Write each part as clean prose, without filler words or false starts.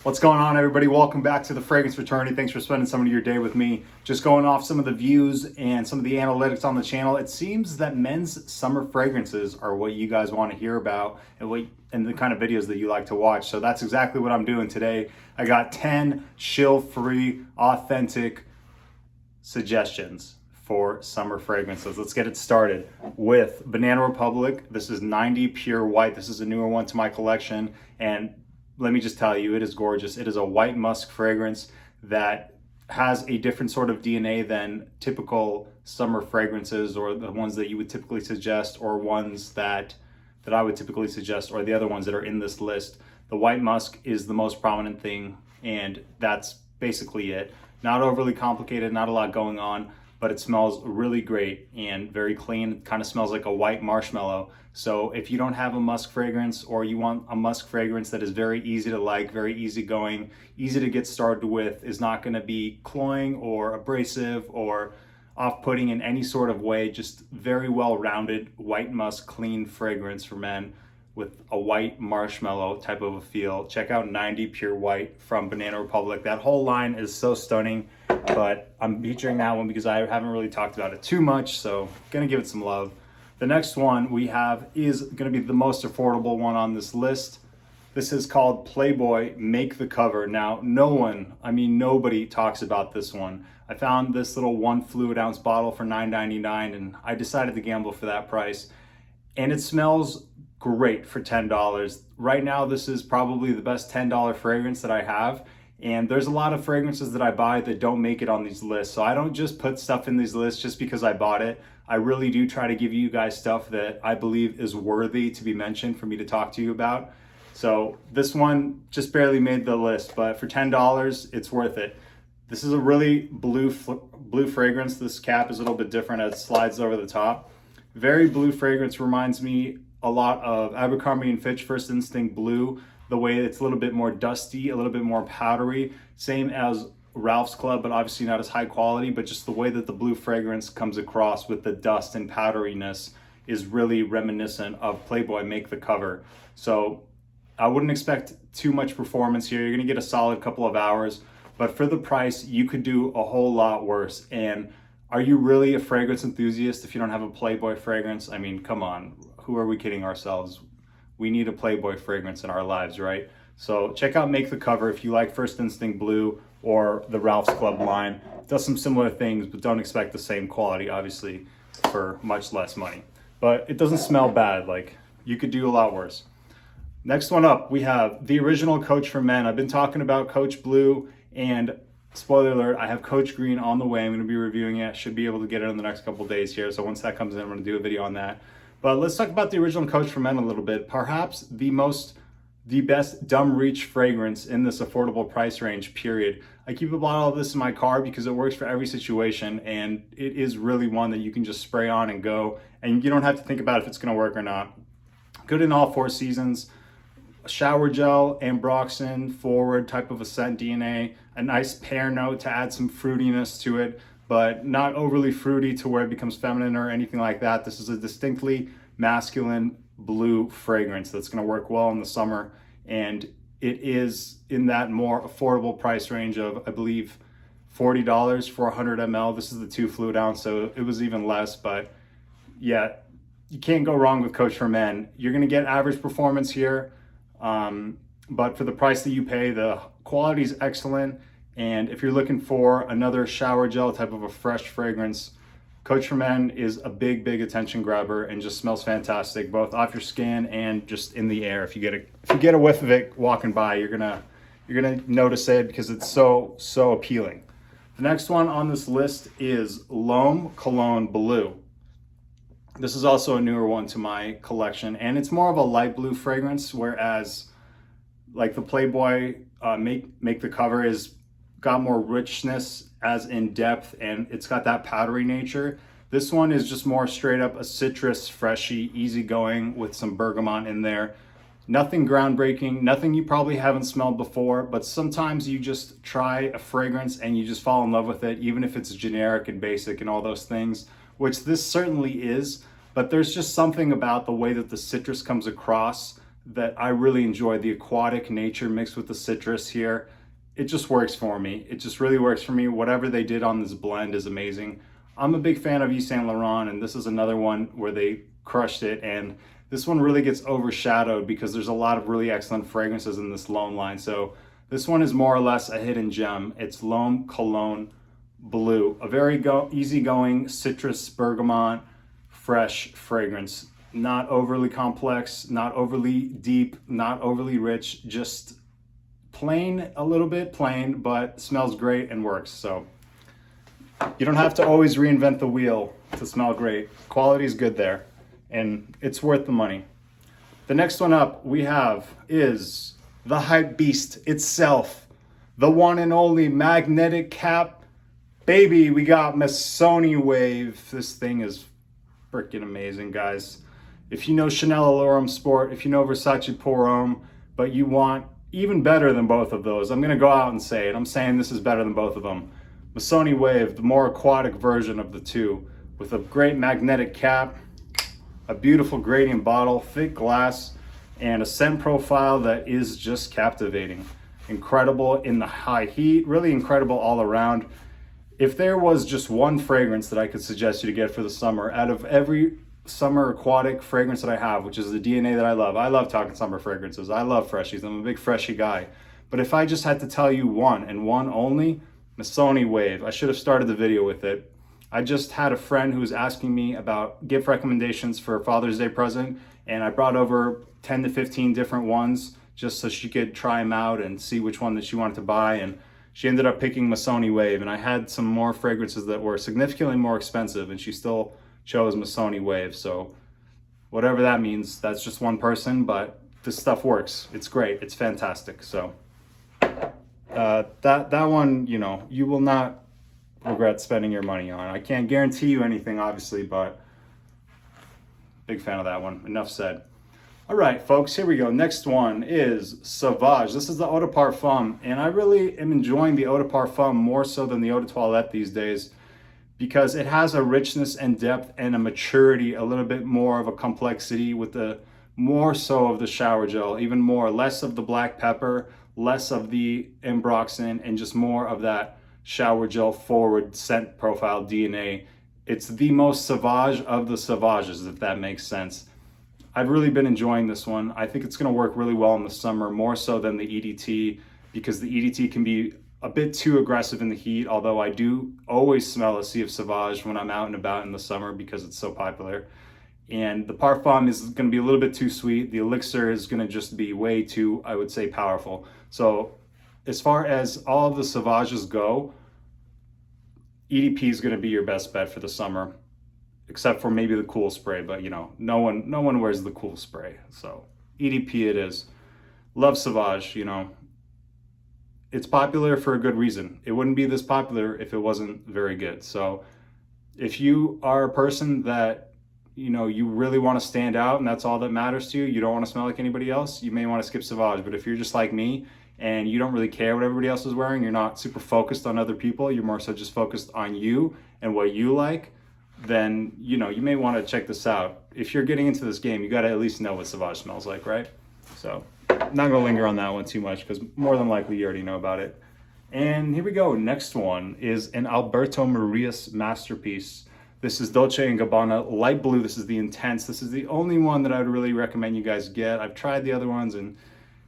What's going on, everybody? Welcome back to the Fragrance Fraternity. Thanks for spending some of your day with me. Just going off some of the views and some of the analytics on the channel, it seems that men's summer fragrances are what you guys want to hear about and the kind of videos that you like to watch. So that's exactly what I'm doing today. I got 10 chill-free, authentic suggestions for summer fragrances. Let's get it started with Banana Republic. This is 90 Pure White. This is a newer one to my collection, and let me just tell you, it is gorgeous. It is a white musk fragrance that has a different sort of DNA than typical summer fragrances, or the ones that you would typically suggest, or ones that I would typically suggest, or the other ones that are in this list. The white musk is the most prominent thing, and that's basically it. Not overly complicated, not a lot going on, but it smells really great and very clean. It kind of smells like a white marshmallow. So if you don't have a musk fragrance, or you want a musk fragrance that is very easy to like, very easygoing, easy to get started with, is not going to be cloying or abrasive or off-putting in any sort of way, just very well-rounded white musk clean fragrance for men with a white marshmallow type of a feel. Check out 90 Pure White from Banana Republic. That whole line is so stunning, but I'm featuring that one because I haven't really talked about it too much, so gonna give it some love. The next one we have is gonna be the most affordable one on this list. This is called Playboy Make the Cover. Now, nobody talks about this one. I found this little 1 fluid ounce bottle for $9.99, and I decided to gamble for that price. And it smells great for $10. Right now, this is probably the best $10 fragrance that I have. And there's a lot of fragrances that I buy that don't make it on these lists. So I don't just put stuff in these lists just because I bought it. I really do try to give you guys stuff that I believe is worthy to be mentioned for me to talk to you about. So this one just barely made the list, but for $10, it's worth it. This is a really blue fragrance. This cap is a little bit different as it slides over the top. Very blue fragrance, reminds me a lot of Abercrombie & Fitch First Instinct Blue, the way it's a little bit more dusty, a little bit more powdery, same as Ralph's Club, but obviously not as high quality, but just the way that the blue fragrance comes across with the dust and powderiness is really reminiscent of Playboy Make the Cover. So I wouldn't expect too much performance here. You're gonna get a solid couple of hours, but for the price, you could do a whole lot worse. And are you really a fragrance enthusiast if you don't have a Playboy fragrance? I mean, come on, who are we kidding ourselves? We need a Playboy fragrance in our lives, right? So check out Make the Cover if you like First Instinct Blue or the Ralph's Club line. It does some similar things, but don't expect the same quality, obviously, for much less money. But it doesn't smell bad. Like, you could do a lot worse. Next one up, we have the original Coach for Men. I've been talking about Coach Blue, and spoiler alert, I have Coach Green on the way. I'm going to be reviewing it. Should be able to get it in the next couple days here. So once that comes in, I'm going to do a video on that. But let's talk about the original Coach for Men a little bit. Perhaps the best dumb reach fragrance in this affordable price range, period. I keep a bottle of this in my car because it works for every situation, and it is really one that you can just spray on and go, and you don't have to think about if it's going to work or not. Good in all 4 seasons. Shower gel, ambroxan, forward type of a scent DNA, a nice pear note to add some fruitiness to it, but not overly fruity to where it becomes feminine or anything like that. This is a distinctly masculine blue fragrance that's going to work well in the summer, and it is in that more affordable price range of, I believe, $40 for 100 ml. This is the 2 fluid ounce, so it was even less, but yeah, you can't go wrong with Coach for Men. You're going to get average performance here, but for the price that you pay, the quality is excellent. And if you're looking for another shower gel type of a fresh fragrance, Coach for Men is a big attention grabber and just smells fantastic, both off your skin and just in the air. If you get a whiff of it walking by, you're gonna notice it because it's so appealing. The next one on this list is L'Homme Cologne Bleue. This is also a newer one to my collection, and it's more of a light blue fragrance, whereas like the Playboy Make the Cover is got more richness as in depth, and it's got that powdery nature. This one is just more straight up a citrus, freshy, easygoing with some bergamot in there. Nothing groundbreaking, nothing you probably haven't smelled before, but sometimes you just try a fragrance and you just fall in love with it, even if it's generic and basic and all those things, which this certainly is, but there's just something about the way that the citrus comes across that I really enjoy. The aquatic nature mixed with the citrus here. It just works for me. It just really works for me. Whatever they did on this blend is amazing. I'm a big fan of Yves Saint Laurent, and this is another one where they crushed it. And this one really gets overshadowed because there's a lot of really excellent fragrances in this L'Homme line. So this one is more or less a hidden gem. It's L'Homme Cologne Bleue, a very easygoing citrus bergamot fresh fragrance. Not overly complex, not overly deep, not overly rich, just plain, a little bit plain, but smells great and works. So you don't have to always reinvent the wheel to smell great. Quality is good there, and it's worth the money. The next one up we have is the Hypebeast itself, the one and only magnetic cap. Baby, we got Missoni Wave. This thing is freaking amazing, guys. If you know Chanel L'Homme Sport, if you know Versace Pour Homme, but you want even better than both of those, I'm gonna go out and say it. I'm saying this is better than both of them. Missoni Wave, the more aquatic version of the two, with a great magnetic cap, a beautiful gradient bottle, thick glass, and a scent profile that is just captivating. Incredible in the high heat, really incredible all around. If there was just one fragrance that I could suggest you to get for the summer, out of every summer aquatic fragrance that I have, which is the DNA that I love talking summer fragrances. I love freshies. I'm a big freshie guy. But if I just had to tell you one and one only, Missoni Wave. I should have started the video with it. I just had a friend who was asking me about gift recommendations for a Father's Day present, and I brought over 10 to 15 different ones just so she could try them out and see which one that she wanted to buy. And she ended up picking Missoni Wave, and I had some more fragrances that were significantly more expensive, and she still chose Missoni Wave. So whatever that means, that's just one person, but this stuff works. It's great. It's fantastic. So that one, you know, you will not regret spending your money on. I can't guarantee you anything, obviously, but big fan of that one. Enough said. All right, folks, here we go. Next one is Sauvage. This is the Eau de Parfum, and I really am enjoying the Eau de Parfum more so than the Eau de Toilette these days because it has a richness and depth and a maturity, a little bit more of a complexity with the more so of the shower gel, even more, less of the black pepper, less of the ambroxan, and just more of that shower gel forward scent profile DNA. It's the most Sauvage of the Sauvages, if that makes sense. I've really been enjoying this one. I think it's going to work really well in the summer, more so than the EDT, because the EDT can be a bit too aggressive in the heat, although I do always smell a Sea of Sauvage when I'm out and about in the summer because it's so popular. And the Parfum is going to be a little bit too sweet. The Elixir is going to just be way too, I would say, powerful. So as far as all of the Sauvages go, EDP is going to be your best bet for the summer, except for maybe the Cool Spray, but you know, no one wears the Cool Spray. So EDP it is. Love Sauvage, you know. It's popular for a good reason. It wouldn't be this popular if it wasn't very good. So if you are a person that, you know, you really want to stand out and that's all that matters to you, you don't want to smell like anybody else, you may want to skip Sauvage. But if you're just like me and you don't really care what everybody else is wearing, you're not super focused on other people, you're more so just focused on you and what you like, then, you know, you may want to check this out. If you're getting into this game, you got to at least know what Sauvage smells like, right? So not going to linger on that one too much because more than likely you already know about it. And here we go. Next one is an Alberto Marias masterpiece. This is Dolce & Gabbana Light Blue. This is the Intense. This is the only one that I would really recommend you guys get. I've tried the other ones and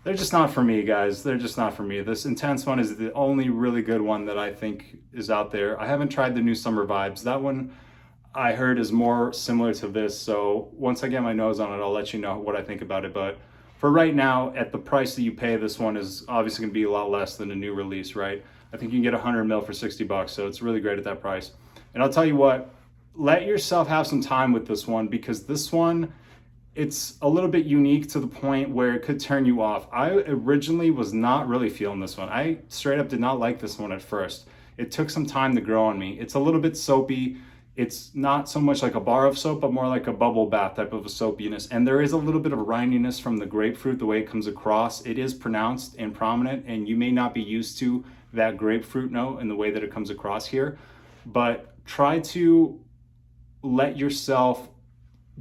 they're just not for me, guys. They're just not for me. This Intense one is the only really good one that I think is out there. I haven't tried the new Summer Vibes. That one I heard is more similar to this. So once I get my nose on it, I'll let you know what I think about it. But for right now, at the price that you pay, this one is obviously going to be a lot less than a new release, right? I think you can get 100 ml for 60 bucks, so it's really great at that price. And I'll tell you what, let yourself have some time with this one because this one, it's a little bit unique to the point where it could turn you off. I originally was not really feeling this one. I straight up did not like this one at first. It took some time to grow on me. It's a little bit soapy. It's not so much like a bar of soap, but more like a bubble bath type of a soapiness. And there is a little bit of rindiness from the grapefruit, the way it comes across. It is pronounced and prominent, and you may not be used to that grapefruit note and the way that it comes across here. But try to let yourself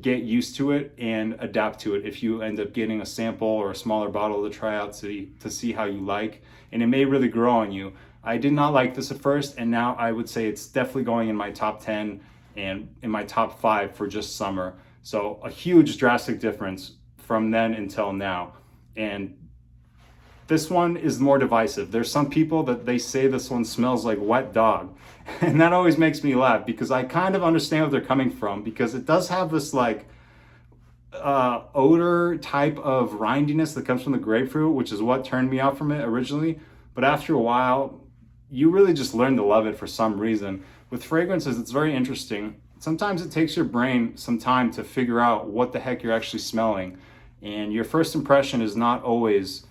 get used to it and adapt to it if you end up getting a sample or a smaller bottle to try out to see how you like. And it may really grow on you. I did not like this at first, and now I would say it's definitely going in my top 10 and in my top 5 for just summer. So a huge drastic difference from then until now. And this one is more divisive. There's some people that they say this one smells like wet dog. And that always makes me laugh because I kind of understand where they're coming from, because it does have this like odor type of rindiness that comes from the grapefruit, which is what turned me off from it originally. But after a while, you really just learn to love it for some reason. With fragrances, it's very interesting. Sometimes it takes your brain some time to figure out what the heck you're actually smelling. And your first impression is not always,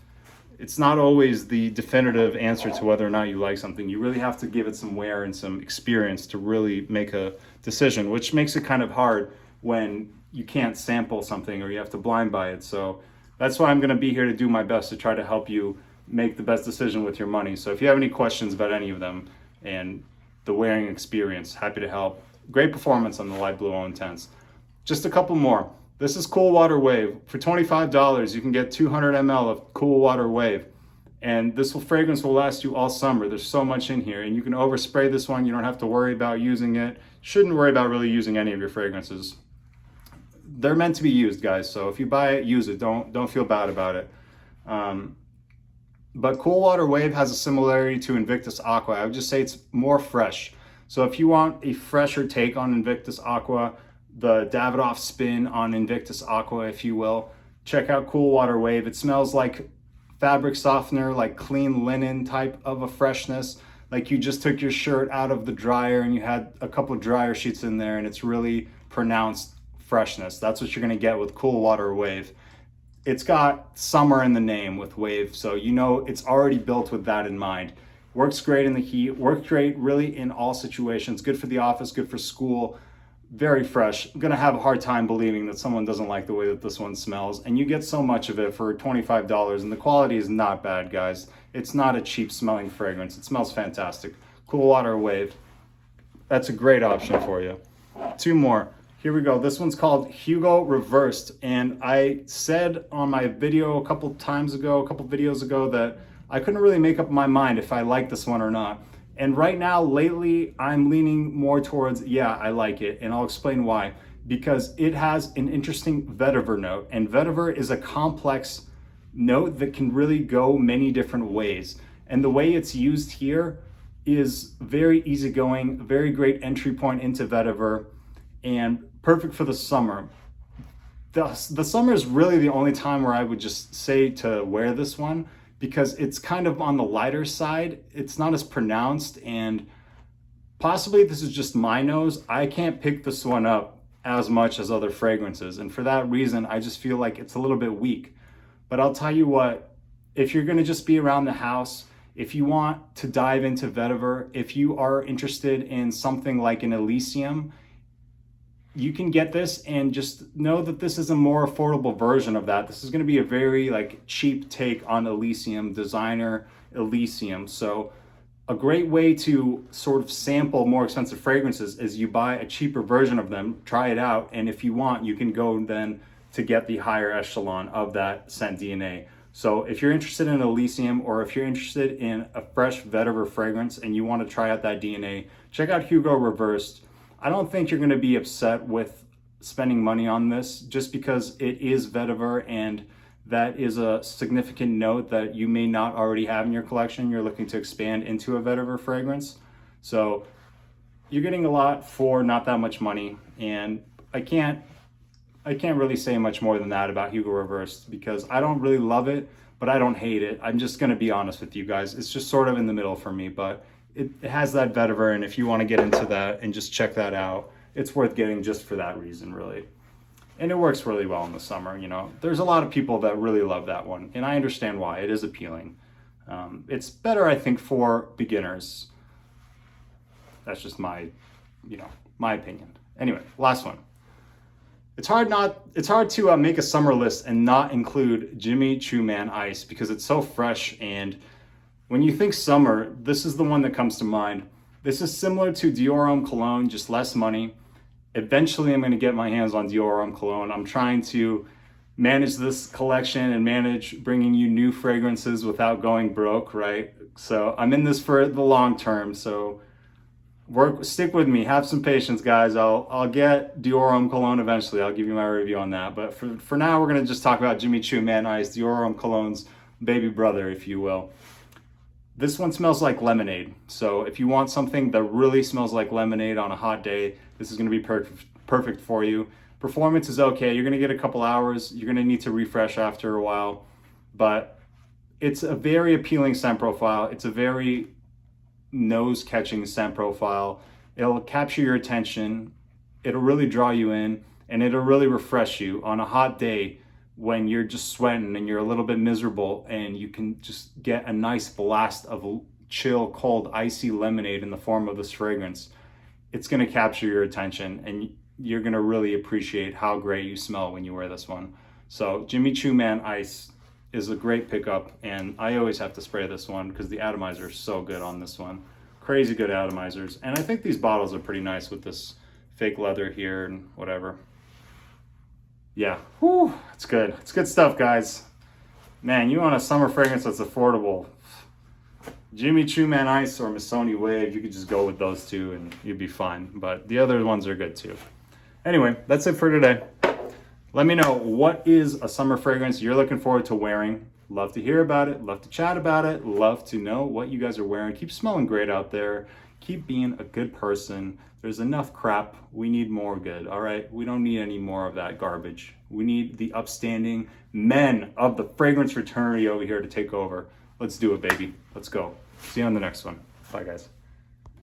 it's not always the definitive answer to whether or not you like something. You really have to give it some wear and some experience to really make a decision, which makes it kind of hard when you can't sample something or you have to blind buy it. So that's why I'm going to be here to do my best to try to help you make the best decision with your money. So if you have any questions about any of them and the wearing experience, happy to help. Great performance on the light blue intense. Just a couple more. This is Coolwater Wave. For $25, you can get 200 ml of Coolwater Wave. And this fragrance will last you all summer. There's so much in here. And you can overspray this one. You don't have to worry about using it. Shouldn't worry about really using any of your fragrances. They're meant to be used, guys. So if you buy it, use it. Don't feel bad about it. But Coolwater Wave has a similarity to Invictus Aqua. I would just say it's more fresh. So if you want a fresher take on Invictus Aqua, the Davidoff spin on Invictus Aqua, if you will, check out Coolwater Wave. It smells like fabric softener, like clean linen type of a freshness. Like you just took your shirt out of the dryer and you had a couple of dryer sheets in there, and it's really pronounced freshness. That's what you're gonna get with Coolwater Wave. It's got summer in the name with Wave, so you know it's already built with that in mind. Works great in the heat, works great really in all situations. Good for the office, good for school, very fresh. I'm gonna have a hard time believing that someone doesn't like the way that this one smells, and you get so much of it for $25, and the quality is not bad, guys. It's not a cheap smelling fragrance. It smells fantastic. Coolwater Wave, that's a great option for you. Two more. Here we go. This one's called Hugo Reversed, and I said on my video a couple videos ago that I couldn't really make up my mind if I like this one or not. And right now, lately, I'm leaning more towards, yeah, I like it, and I'll explain why. Because it has an interesting vetiver note, and vetiver is a complex note that can really go many different ways. And the way it's used here is very easygoing, very great entry point into vetiver, and perfect for the summer. The summer is really the only time where I would just say to wear this one, because it's kind of on the lighter side. It's not as pronounced, and possibly this is just my nose. I can't pick this one up as much as other fragrances, and for that reason, I just feel like it's a little bit weak. But I'll tell you what, if you're gonna just be around the house, if you want to dive into vetiver, if you are interested in something like an Elysium, you can get this, and just know that this is a more affordable version of that. This is going to be a very like cheap take on Elysium, designer Elysium. So a great way to sort of sample more expensive fragrances is you buy a cheaper version of them, try it out, and if you want, you can go then to get the higher echelon of that scent DNA. So if you're interested in Elysium, or if you're interested in a fresh vetiver fragrance and you want to try out that DNA, check out Hugo Reversed. I don't think you're going to be upset with spending money on this, just because it is vetiver, and that is a significant note that you may not already have in your collection. You're looking to expand into a vetiver fragrance. So you're getting a lot for not that much money, and I can't really say much more than that about Hugo Reversed, because I don't really love it, but I don't hate it. I'm just going to be honest with you guys. It's just sort of in the middle for me, but it has that vetiver, and if you want to get into that and just check that out, it's worth getting just for that reason, really. And it works really well in the summer, you know. There's a lot of people that really love that one, and I understand why. It is appealing. It's better, I think, for beginners. That's just my opinion. Anyway, last one. It's hard to make a summer list and not include Jimmy Choo Man Ice, because it's so fresh, and when you think summer, this is the one that comes to mind. This is similar to Dior Cologne, just less money. Eventually, I'm going to get my hands on Dior Cologne. I'm trying to manage this collection and manage bringing you new fragrances without going broke, right? So I'm in this for the long term. So stick with me. Have some patience, guys. I'll get Dior Cologne eventually. I'll give you my review on that. But for now, we're going to just talk about Choo Man Ice, Dior Cologne's baby brother, if you will. This one smells like lemonade. So if you want something that really smells like lemonade on a hot day, this is going to be perfect for you. Performance is okay. You're going to get a couple hours. You're going to need to refresh after a while. But it's a very appealing scent profile. It's a very nose-catching scent profile. It'll capture your attention. It'll really draw you in, and it'll really refresh you on a hot day when you're just sweating and you're a little bit miserable, and you can just get a nice blast of chill, cold, icy lemonade in the form of this fragrance. It's going to capture your attention, and you're going to really appreciate how great you smell when you wear this one. So Choo Man Ice is a great pickup, and I always have to spray this one because the atomizer is so good on this one. Crazy good atomizers. And I think these bottles are pretty nice with this fake leather here and whatever. Yeah, whew, it's good. It's good stuff, guys. Man, you want a summer fragrance that's affordable. Choo Man Ice or Missoni Wave, you could just go with those two and you'd be fine. But the other ones are good too. Anyway, that's it for today. Let me know, what is a summer fragrance you're looking forward to wearing? Love to hear about it. Love to chat about it. Love to know what you guys are wearing. Keep smelling great out there. Keep being a good person. There's enough crap. We need more good, all right? We don't need any more of that garbage. We need the upstanding men of the fragrance fraternity over here to take over. Let's do it, baby. Let's go. See you on the next one. Bye, guys.